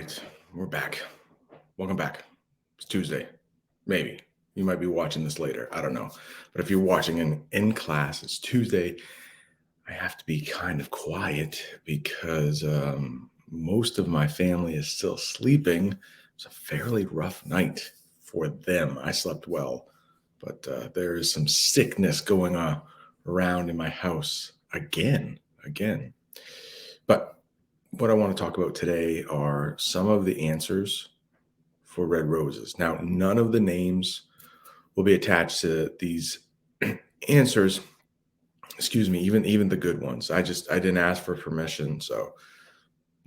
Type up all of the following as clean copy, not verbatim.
right, we're back. Welcome back. It's Tuesday. Maybe. You might be watching this later. I don't know. But if you're watching in class, it's Tuesday. I have to be kind of quiet because most of my family is still sleeping. It's a fairly rough night for them. I slept well, but there is some sickness going on around in my house again. But what I want to talk about today are some of the answers for red roses. Now, none of the names will be attached to these answers. Excuse me, even the good ones. I didn't ask for permission, so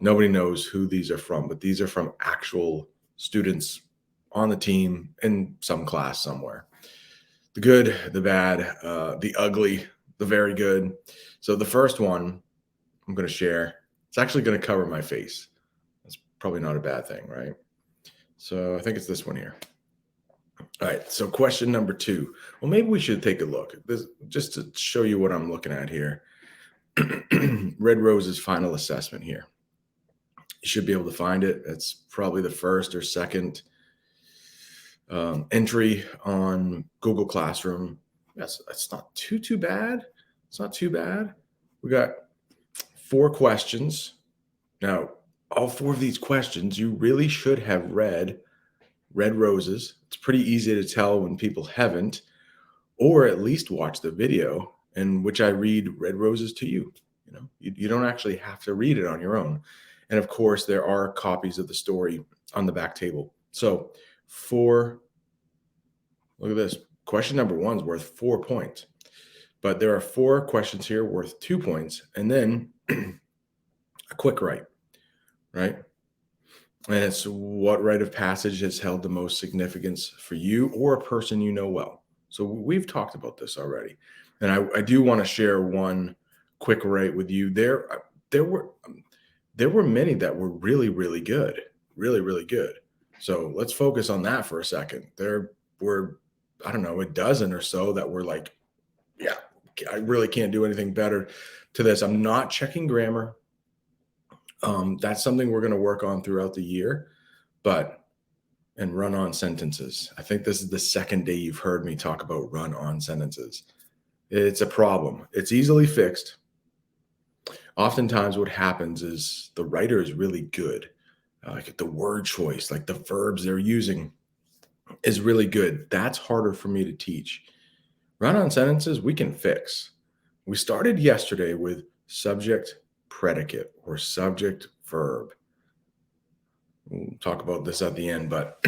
nobody knows who these are from, but these are from actual students on the team in some class somewhere. The good, the bad, the ugly, the very good. So the first one I'm going to share, it's actually going to cover my face. That's probably not a bad thing, right? So I think it's this one here. All right. So question number 2. Well, maybe we should take a look at this just to show you what I'm looking at here. Red Rose's final assessment here. You should be able to find it. It's probably the first or second entry on Google Classroom. Yes, that's not too bad. It's not too bad. We got 4 questions. Now, all 4 of these questions, you really should have read Red Roses. It's pretty easy to tell when people haven't, or at least watch the video in which I read Red Roses to you. You don't actually have to read it on your own. And of course, there are copies of the story on the back table. So look at this. Question number 1 is worth 4 points. But there are 4 questions here worth 2 points. And then a quick write, right? And it's what rite of passage has held the most significance for you or a person you know well. So we've talked about this already. And I do want to share one quick write with you. There were many that were really, really good. Really, really good. So let's focus on that for a second. There were, I don't know, a dozen or so that were like, yeah, I really can't do anything better to this. I'm not checking grammar. That's something we're going to work on throughout the year, and run-on sentences. I think this is the second day you've heard me talk about run-on sentences. It's a problem. It's easily fixed. Oftentimes what happens is the writer is really good. Like the word choice, like the verbs they're using is really good. That's harder for me to teach. Run-on sentences we can fix. We started yesterday with subject predicate or subject verb. We'll talk about this at the end, but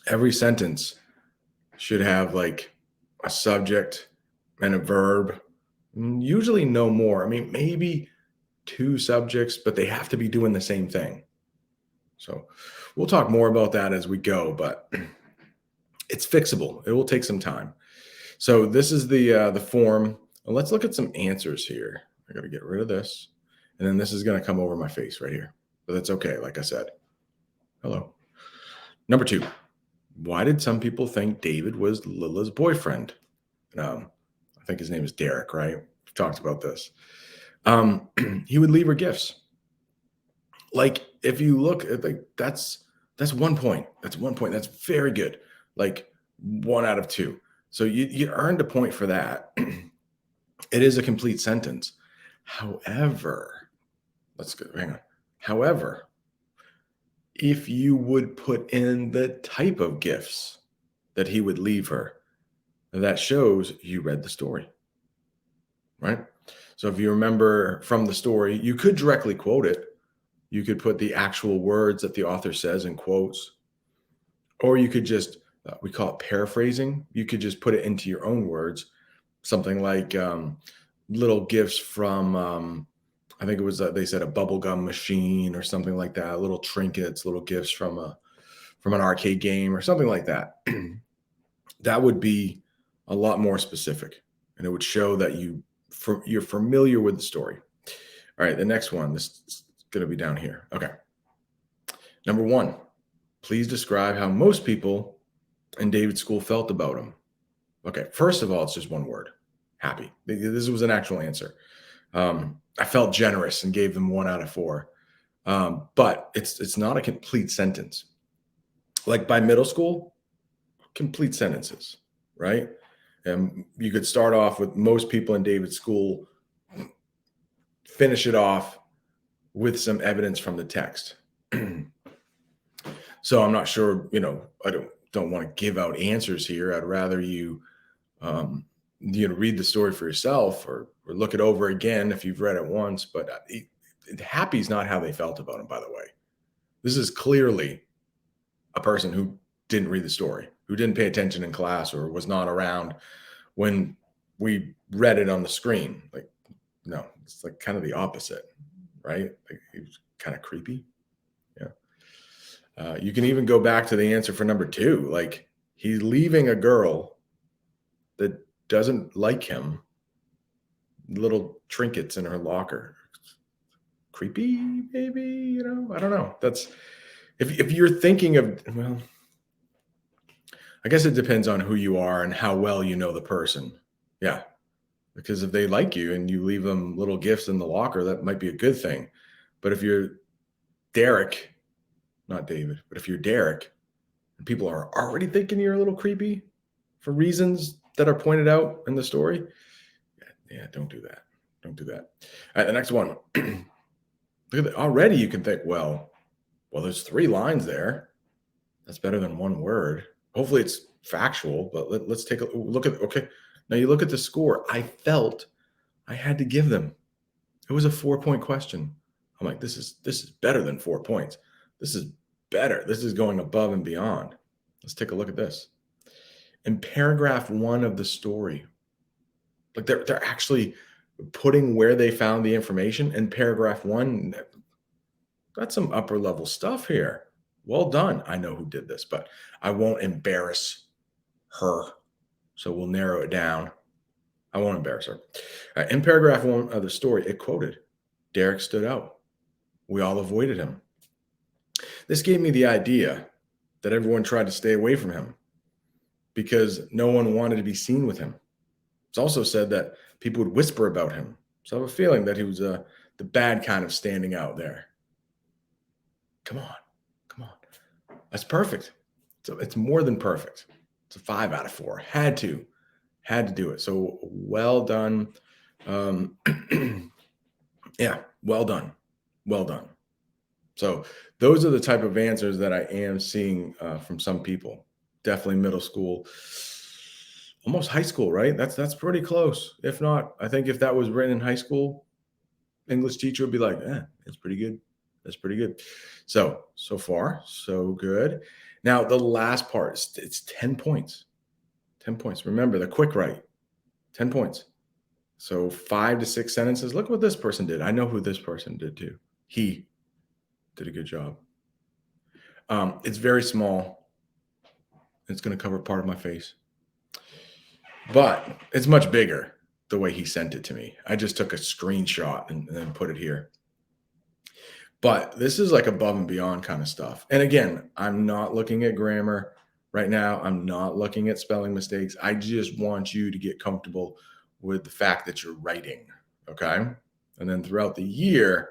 every sentence should have like a subject and a verb, usually no more. I mean, maybe 2 subjects, but they have to be doing the same thing. So we'll talk more about that as we go, but it's fixable. It will take some time. So this is the form. Let's look at some answers here. I got to get rid of this. And then this is going to come over my face right here. But that's okay, like I said. Hello. Number 2. Why did some people think David was Lila's boyfriend? I think his name is Derek, right? We've talked about this. He would leave her gifts. Like, if you look at that's 1 point. That's 1 point. That's very good. Like 1 out of 2. So you earned a point for that. It is a complete sentence. However, hang on. However, if you would put in the type of gifts that he would leave her, that shows you read the story, right? So if you remember from the story, you could directly quote it. You could put the actual words that the author says in quotes, or you could just, we call it paraphrasing. You could just put it into your own words, something like little gifts from, I think it was, they said a bubblegum machine or something like that, little trinkets, little gifts from an arcade game or something like that. That would be a lot more specific, and it would show that you're familiar with the story. All right, the next one, this is going to be down here. Okay. Number 1, please describe how most people in David's school felt about him. Okay, first of all, it's just one word, happy. This was an actual answer. I felt generous and gave them 1 out of 4. But it's not a complete sentence. Like by middle school, complete sentences, right? And you could start off with most people in David's school, finish it off with some evidence from the text. So I'm not sure, I don't want to give out answers here. I'd rather you read the story for yourself or look it over again if you've read it once. But happy is not how they felt about him, by the way. This is clearly a person who didn't read the story, who didn't pay attention in class or was not around when we read it on the screen. Like, no, it's like kind of the opposite, right? Like, he was kind of creepy. Yeah. You can even go back to the answer for number 2. Like, he's leaving a girl that doesn't like him little trinkets in her locker. Creepy, maybe, I don't know. That's if you're thinking of, well, I guess it depends on who you are and how well you know the person. Yeah. Because if they like you and you leave them little gifts in the locker, that might be a good thing. But if you're Derek, not David, but if you're Derek and people are already thinking you're a little creepy for reasons that are pointed out in the story, yeah, don't do that. Don't do that. All right, the next one. Look at that. Already you can think, well, there's 3 lines there. That's better than 1 word. Hopefully it's factual, but let's take a look at, okay. Now you look at the score. I felt I had to give them. It was a 4-point question. I'm like, this is better than 4 points. This is better. This is going above and beyond. Let's take a look at this. In paragraph 1 of the story, like they're actually putting where they found the information in paragraph 1. Got some upper level stuff here. Well done. I know who did this, but I won't embarrass her. So we'll narrow it down. I won't embarrass her. In paragraph 1 of the story, it quoted, Derek stood out. We all avoided him. This gave me the idea that everyone tried to stay away from him because no one wanted to be seen with him. It's also said that people would whisper about him. So I have a feeling that he was the bad kind of standing out there. Come on. That's perfect. So it's more than perfect. It's a 5 out of 4. Had to do it. So well done. Yeah, well done. So those are the type of answers that I am seeing from some people. Definitely middle school, almost high school, right? That's pretty close. If not, I think if that was written in high school, English teacher would be like, that's pretty good. That's pretty good. So far, so good. Now, the last part, it's 10 points. 10 points. Remember, the quick write, 10 points. So 5 to 6 sentences. Look what this person did. I know who this person did too. He did a good job. It's very small. It's going to cover part of my face. But it's much bigger the way he sent it to me. I just took a screenshot and then put it here. But this is like above and beyond kind of stuff. And again, I'm not looking at grammar right now. I'm not looking at spelling mistakes. I just want you to get comfortable with the fact that you're writing. Okay. And then throughout the year,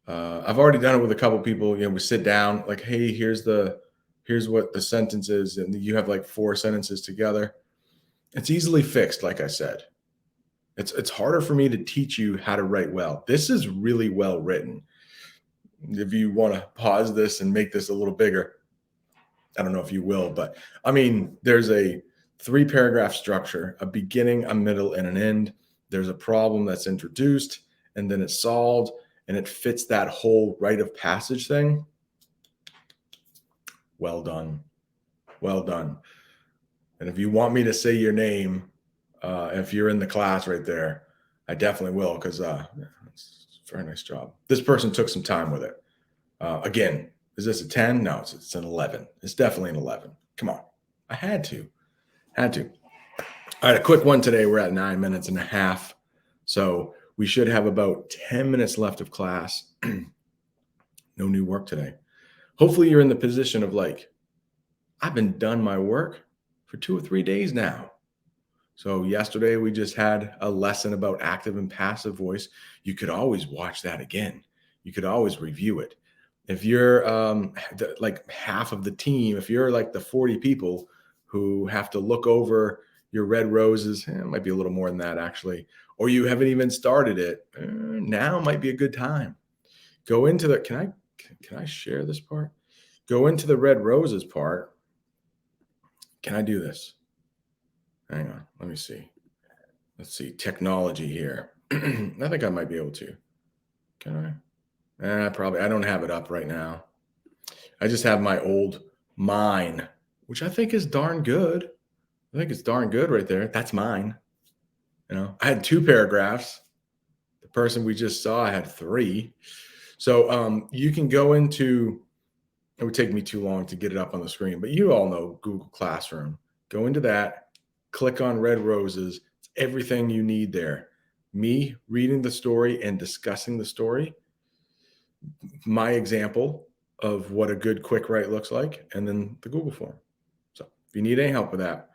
I've already done it with a couple people. We sit down like, hey, here's what the sentence is. And you have like 4 sentences together. It's easily fixed. Like I said, it's harder for me to teach you how to write well. This is really well written. If you want to pause this and make this a little bigger, I don't know if you will, but I mean, there's a 3-paragraph structure, a beginning, a middle, and an end. There's a problem that's introduced and then it's solved and it fits that whole rite of passage thing. Well done. Well done. And if you want me to say your name, if you're in the class right there, I definitely will, because it's a very nice job. This person took some time with it. Again, is this a 10? No, it's an 11. It's definitely an 11. Come on. I had to. All right, a quick one today. We're at 9 minutes and a half. So we should have about 10 minutes left of class. No new work today. Hopefully you're in the position of like, I've been done my work for 2 or 3 days now. So yesterday we just had a lesson about active and passive voice. You could always watch that again. you could always review it. If you're like half of the team, if you're like the 40 people who have to look over your red roses, it might be a little more than that actually, or you haven't even started it, now might be a good time. Go into the, can I share this part? Go into the red roses part. Can I do this? Hang on, let me see. Let's see, technology here. I think I might be able to. Can I? Probably, I don't have it up right now. I just have my old mine, which I think is darn good. I think it's darn good right there. That's mine. I had 2 paragraphs. The person we just saw had 3. So you can go into, it would take me too long to get it up on the screen, but you all know Google Classroom. Go into that, click on red roses. It's everything you need there. Me reading the story and discussing the story, my example of what a good quick write looks like, and then the Google form. So if you need any help with that,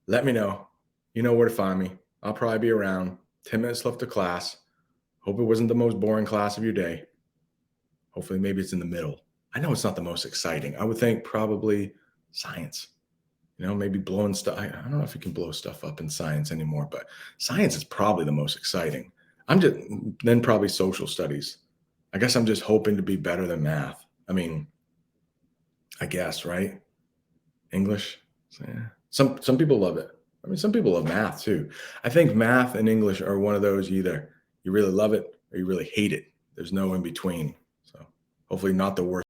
let me know. You know where to find me. I'll probably be around. 10 minutes left of class. Hope it wasn't the most boring class of your day. Hopefully, maybe it's in the middle. I know it's not the most exciting. I would think probably science. Maybe blowing stuff. I don't know if you can blow stuff up in science anymore, but science is probably the most exciting. Then probably social studies. I guess I'm just hoping to be better than math. I mean, I guess, right? English. So, yeah. Some people love it. I mean, some people love math too. I think math and English are one of those, either you really love it or you really hate it. There's no in between. So hopefully not the worst.